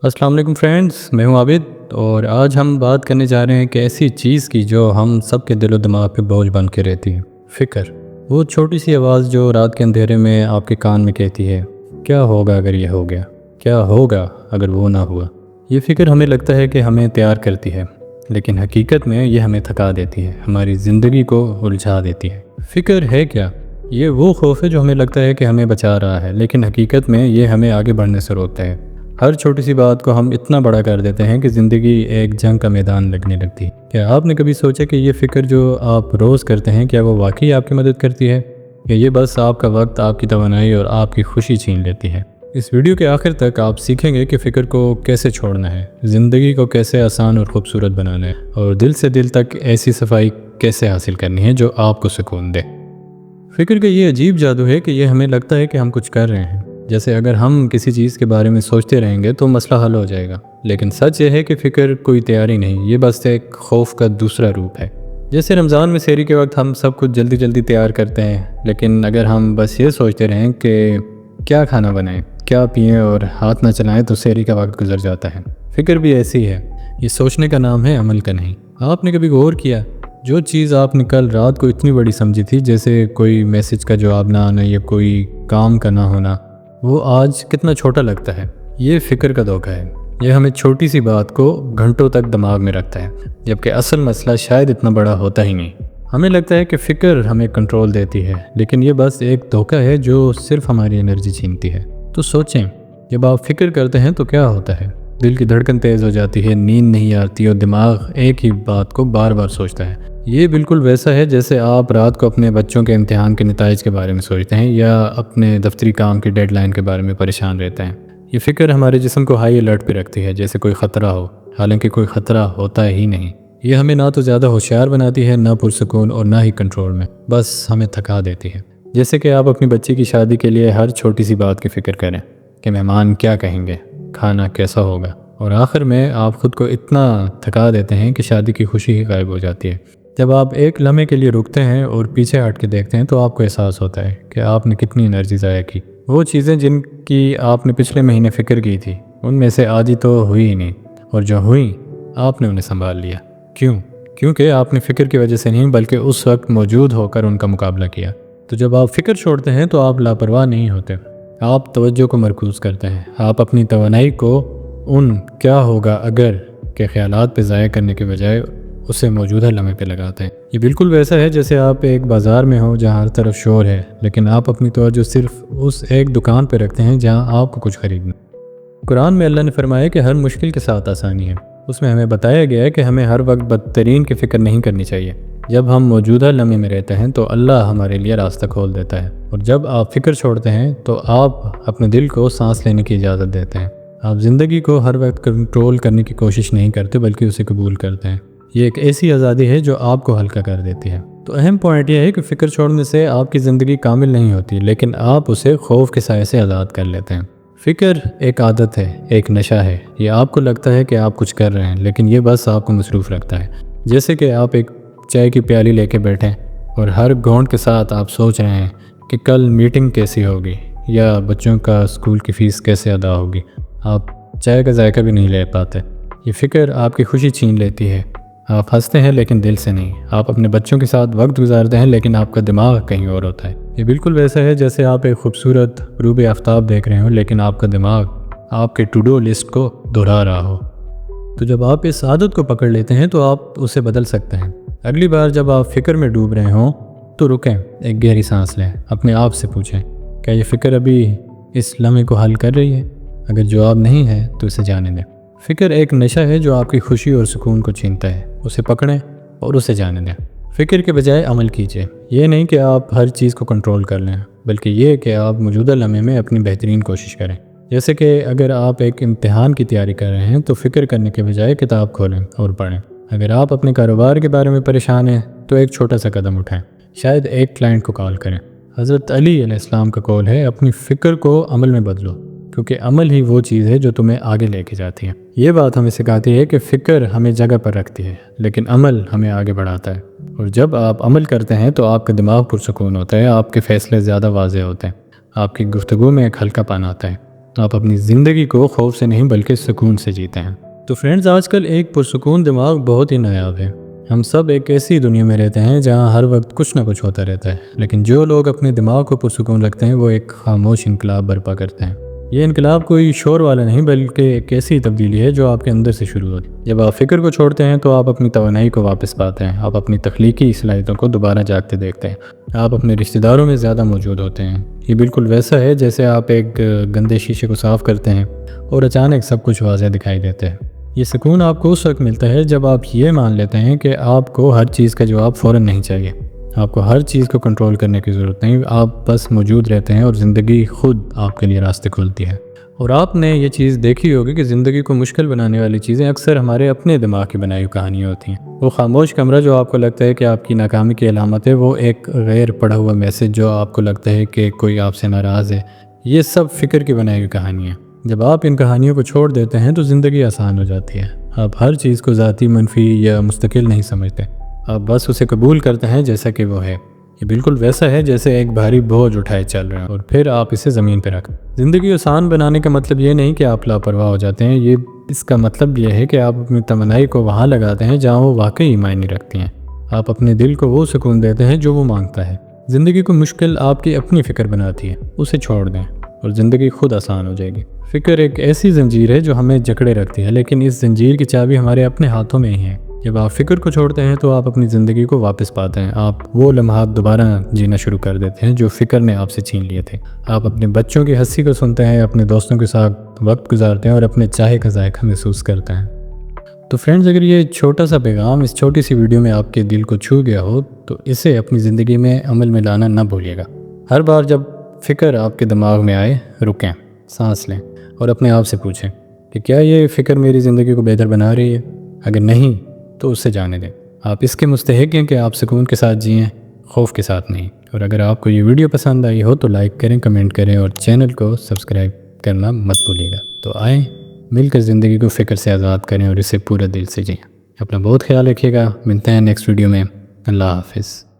अस्सलाम वालेकुम फ्रेंड्स, मैं हूं आबिद और आज हम बात करने जा रहे हैं कि ऐसी चीज़ की जो हम सब के दिलो दिमाग पे बोझ बन के रहती है। फ़िक्र, वो छोटी सी आवाज़ जो रात के अंधेरे में आपके कान में कहती है, क्या होगा अगर ये हो गया, क्या होगा अगर वो ना हुआ। ये फ़िक्र हमें लगता है कि हमें तैयार करती है, लेकिन हकीकत में ये हमें थका देती है, हमारी ज़िंदगी को उलझा देती है। फ़िक्र है क्या? ये वो खौफ है जो हमें लगता है कि हमें बचा रहा है, लेकिन हकीकत में ये हमें आगे बढ़ने से रोकता है। हर छोटी सी बात को हम इतना बड़ा कर देते हैं कि ज़िंदगी एक जंग का मैदान लगने लगती है। क्या आपने कभी सोचा कि ये फ़िक्र जो आप रोज़ करते हैं, क्या वो वाकई आपकी मदद करती है, या ये बस आपका वक्त, आपकी तवानाई और आपकी खुशी छीन लेती है? इस वीडियो के आखिर तक आप सीखेंगे कि फ़िक्र को कैसे छोड़ना है, ज़िंदगी को कैसे आसान और ख़ूबसूरत बनाना है, और दिल से दिल तक ऐसी सफाई कैसे हासिल करनी है जो आपको सुकून दे। फ़िक्र का ये अजीब जादू है कि ये हमें लगता है कि हम कुछ कर रहे हैं, जैसे अगर हम किसी चीज़ के बारे में सोचते रहेंगे तो मसला हल हो जाएगा। लेकिन सच ये है कि फ़िक्र कोई तैयारी नहीं, ये बस एक खौफ का दूसरा रूप है। जैसे रमज़ान में सहरी के वक्त हम सब कुछ जल्दी जल्दी तैयार करते हैं, लेकिन अगर हम बस ये सोचते रहें कि क्या खाना बनाएं, क्या पिएं और हाथ ना चलाएं, तो सहरी का वक्त गुजर जाता है। फ़िक्र भी ऐसी है, ये सोचने का नाम है, अमल का नहीं। आपने कभी गौर किया, जो चीज़ आपने कल रात को इतनी बड़ी समझी थी, जैसे कोई मैसेज का जवाब ना आना या कोई काम का ना होना, वो आज कितना छोटा लगता है। ये फ़िक्र का धोखा है। ये हमें छोटी सी बात को घंटों तक दिमाग में रखता है, जबकि असल मसला शायद इतना बड़ा होता ही नहीं। हमें लगता है कि फ़िक्र हमें कंट्रोल देती है, लेकिन ये बस एक धोखा है जो सिर्फ हमारी एनर्जी छीनती है। तो सोचें, जब आप फ़िक्र करते हैं तो क्या होता है? दिल की धड़कन तेज़ हो जाती है, नींद नहीं आती और दिमाग एक ही बात को बार बार सोचता है। ये बिल्कुल वैसा है जैसे आप रात को अपने बच्चों के इम्तिहान के नताइज के बारे में सोचते हैं या अपने दफ्तरी काम की डेडलाइन के बारे में परेशान रहते हैं। ये फ़िक्र हमारे जिस्म को हाई अलर्ट पे रखती है, जैसे कोई ख़तरा हो, हालांकि कोई ख़तरा होता ही नहीं। ये हमें ना तो ज़्यादा होशियार बनाती है, ना पुरसुकून और ना ही कंट्रोल में, बस हमें थका देती है। जैसे कि आप अपनी बच्ची की शादी के लिए हर छोटी सी बात की फ़िक्र करें कि मेहमान क्या कहेंगे, खाना कैसा होगा, और आखिर में आप ख़ुद को इतना थका देते हैं कि शादी की खुशी ही गायब हो जाती है। जब आप एक लम्हे के लिए रुकते हैं और पीछे हट के देखते हैं तो आपको एहसास होता है कि आपने कितनी एनर्जी ज़ाया की। वो चीज़ें जिनकी आपने पिछले महीने फ़िक्र की थी, उनमें से आधी तो हुई ही नहीं, और जो हुई आपने उन्हें संभाल लिया। क्यों? क्योंकि आपने फ़िक्र की वजह से नहीं, बल्कि उस वक्त मौजूद होकर उनका मुकाबला किया। तो जब आप फ़िक्र छोड़ते हैं तो आप लापरवाह नहीं होते, आप तवज्जो को मरकूज़ करते हैं। आप अपनी तवानाई को उन क्या होगा अगर के ख़यालात पे ज़ाया करने के बजाय उसे मौजूदा लम्हे पे लगाते हैं। ये बिल्कुल वैसा है जैसे आप एक बाज़ार में हो जहाँ हर तरफ शोर है, लेकिन आप अपनी तवज्जो सिर्फ उस एक दुकान पे रखते हैं जहाँ आपको कुछ खरीदना। कुरान में अल्लाह ने फरमाया कि हर मुश्किल के साथ आसानी है। उसमें हमें बताया गया है कि हमें हर वक्त बदतरीन की फ़िक्र नहीं करनी चाहिए। जब हम मौजूदा लम्हे में रहते हैं तो अल्लाह हमारे लिए रास्ता खोल देता है, और जब आप फ़िक्र छोड़ते हैं तो आप अपने दिल को सांस लेने की इजाज़त देते हैं। आप ज़िंदगी को हर वक्त कंट्रोल करने की कोशिश नहीं करते, बल्कि उसे कबूल करते हैं। ये एक ऐसी आज़ादी है जो आपको हल्का कर देती है। तो अहम पॉइंट यह है कि फ़िक्र छोड़ने से आपकी ज़िंदगी कामिल नहीं होती, लेकिन आप उसे खौफ के साए से आज़ाद कर लेते हैं। फ़िक्र एक आदत है, एक नशा है। ये आपको लगता है कि आप कुछ कर रहे हैं, लेकिन ये बस आपको मसरूफ़ रखता है। जैसे कि आप एक चाय की प्याली लेके बैठें और हर घोंट के साथ आप सोच रहे हैं कि कल मीटिंग कैसी होगी या बच्चों का स्कूल की फ़ीस कैसे अदा होगी। आप चाय का जायका भी नहीं ले पाते। ये फ़िक्र आपकी खुशी छीन लेती है। आप हंसते हैं लेकिन दिल से नहीं। आप अपने बच्चों के साथ वक्त गुजारते हैं, लेकिन आपका दिमाग कहीं और होता है। ये बिल्कुल वैसा है जैसे आप एक खूबसूरत ग़ुरूब आफ्ताब देख रहे हो, लेकिन आपका दिमाग आपके टू डू लिस्ट को दोहरा रहा हो। तो जब आप इस आदत को पकड़ लेते हैं तो आप उसे बदल सकते हैं। अगली बार जब आप फ़िक्र में डूब रहे हों तो रुकें, एक गहरी सांस लें, अपने आप से पूछें, क्या ये फ़िक्र अभी इस लम्हे को हल कर रही है? अगर जवाब नहीं है तो इसे जाने दें। फ़िक्र एक नशा है जो आपकी खुशी और सुकून को छीनता है। उसे पकड़ें और उसे जाने दें। फ़िक्र के बजाय अमल कीजिए। ये नहीं कि आप हर चीज़ को कंट्रोल कर लें, बल्कि ये कि आप मौजूदा लम्हे में अपनी बेहतरीन कोशिश करें। जैसे कि अगर आप एक इम्तिहान की तैयारी कर रहे हैं तो फ़िक्र करने के बजाय किताब खोलें और पढ़ें। अगर आप अपने कारोबार के बारे में परेशान हैं तो एक छोटा सा कदम उठाएं, शायद एक क्लाइंट को कॉल करें। हज़रत अली अलैहिस्सलाम का कौल है, अपनी फ़िक्र को अमल में बदलो, क्योंकि अमल ही वो चीज़ है जो तुम्हें आगे लेके जाती है। ये बात हमें सिखाती है कि फ़िक्र हमें जगह पर रखती है, लेकिन अमल हमें आगे बढ़ाता है। और जब आप अमल करते हैं तो आपका दिमाग पुरसुकून होता है, आपके फ़ैसले ज़्यादा वाज़ेह होते हैं, आपकी गुफ्तगू में एक हल्कापन आता है, آپ اپنی زندگی کو خوف سے نہیں بلکہ سکون سے جیتے ہیں۔ تو فرینڈز، آج کل ایک پرسکون دماغ بہت ہی نایاب ہے۔ ہم سب ایک ایسی دنیا میں رہتے ہیں جہاں ہر وقت کچھ نہ کچھ ہوتا رہتا ہے، لیکن جو لوگ اپنے دماغ کو پرسکون رکھتے ہیں وہ ایک خاموش انقلاب برپا کرتے ہیں۔ یہ انقلاب کوئی شور والا نہیں بلکہ ایک ایسی تبدیلی ہے جو آپ کے اندر سے شروع ہوتی ہے۔ جب آپ فکر کو چھوڑتے ہیں تو آپ اپنی توانائی کو واپس پاتے ہیں، آپ اپنی تخلیقی صلاحیتوں کو دوبارہ جاگتے دیکھتے ہیں، آپ اپنے رشتہ داروں میں زیادہ موجود ہوتے ہیں۔ یہ بالکل ویسا ہے جیسے آپ ایک گندے شیشے کو صاف کرتے ہیں اور اچانک سب کچھ واضح دکھائی دیتا ہے۔ یہ سکون آپ کو اس وقت ملتا ہے جب آپ یہ مان لیتے ہیں کہ آپ کو ہر چیز کا جواب فوراً نہیں چاہیے، آپ کو ہر چیز کو کنٹرول کرنے کی ضرورت نہیں، آپ بس موجود رہتے ہیں اور زندگی خود آپ کے لیے راستے کھولتی ہے۔ اور آپ نے یہ چیز دیکھی ہوگی کہ زندگی کو مشکل بنانے والی چیزیں اکثر ہمارے اپنے دماغ کی بنائی ہوئی کہانیاں ہوتی ہیں۔ وہ خاموش کمرہ جو آپ کو لگتا ہے کہ آپ کی ناکامی کی علامت ہے، وہ ایک غیر پڑھا ہوا میسج جو آپ کو لگتا ہے کہ کوئی آپ سے ناراض ہے، یہ سب فکر کی بنائی ہوئی کہانیاں ہیں۔ جب آپ ان کہانیوں کو چھوڑ دیتے ہیں تو زندگی آسان ہو جاتی ہے۔ آپ ہر چیز کو ذاتی، منفی یا مستقل نہیں سمجھتے، آپ بس اسے قبول کرتے ہیں جیسا کہ وہ ہے۔ یہ بالکل ویسا ہے جیسے ایک بھاری بوجھ اٹھائے چل رہے ہیں اور پھر آپ اسے زمین پہ رکھ۔ زندگی آسان بنانے کا مطلب یہ نہیں کہ آپ لاپرواہ ہو جاتے ہیں، اس کا مطلب یہ ہے کہ آپ اپنی توانائی کو وہاں لگاتے ہیں جہاں وہ واقعی معنی رکھتی ہیں۔ آپ اپنے دل کو وہ سکون دیتے ہیں جو وہ مانگتا ہے۔ زندگی کو مشکل آپ کی اپنی فکر بناتی ہے، اسے چھوڑ دیں اور زندگی خود آسان ہو جائے گی۔ فکر ایک ایسی زنجیر ہے جو ہمیں جکڑے رکھتی ہے، لیکن اس زنجیر کی چابی ہمارے اپنے ہاتھوں میں ہی ہے۔ جب آپ فکر کو چھوڑتے ہیں تو آپ اپنی زندگی کو واپس پاتے ہیں، آپ وہ لمحات دوبارہ جینا شروع کر دیتے ہیں جو فکر نے آپ سے چھین لیے تھے۔ آپ اپنے بچوں کی ہنسی کو سنتے ہیں، اپنے دوستوں کے ساتھ وقت گزارتے ہیں اور اپنے چاہے کا ذائقہ محسوس کرتے ہیں۔ تو فرینڈز، اگر یہ چھوٹا سا پیغام اس چھوٹی سی ویڈیو میں آپ کے دل کو چھو گیا ہو تو اسے اپنی زندگی میں عمل میں لانا نہ بھولیے گا۔ ہر بار جب فکر آپ کے دماغ میں آئے، رکیں، سانس لیں اور اپنے آپ سے پوچھیں کہ کیا یہ فکر میری زندگی کو بہتر بنا رہی ہے؟ اگر نہیں تو اسے جانے دیں۔ آپ اس کے مستحق ہیں کہ آپ سکون کے ساتھ جئیں، خوف کے ساتھ نہیں۔ اور اگر آپ کو یہ ویڈیو پسند آئی ہو تو لائک کریں، کمنٹ کریں اور چینل کو سبسکرائب کرنا مت بھولیے گا۔ تو آئیں مل کر زندگی کو فکر سے آزاد کریں اور اسے پورے دل سے جئیں۔ اپنا بہت خیال رکھیے گا، ملتے ہیں نیکسٹ ویڈیو میں۔ اللہ حافظ۔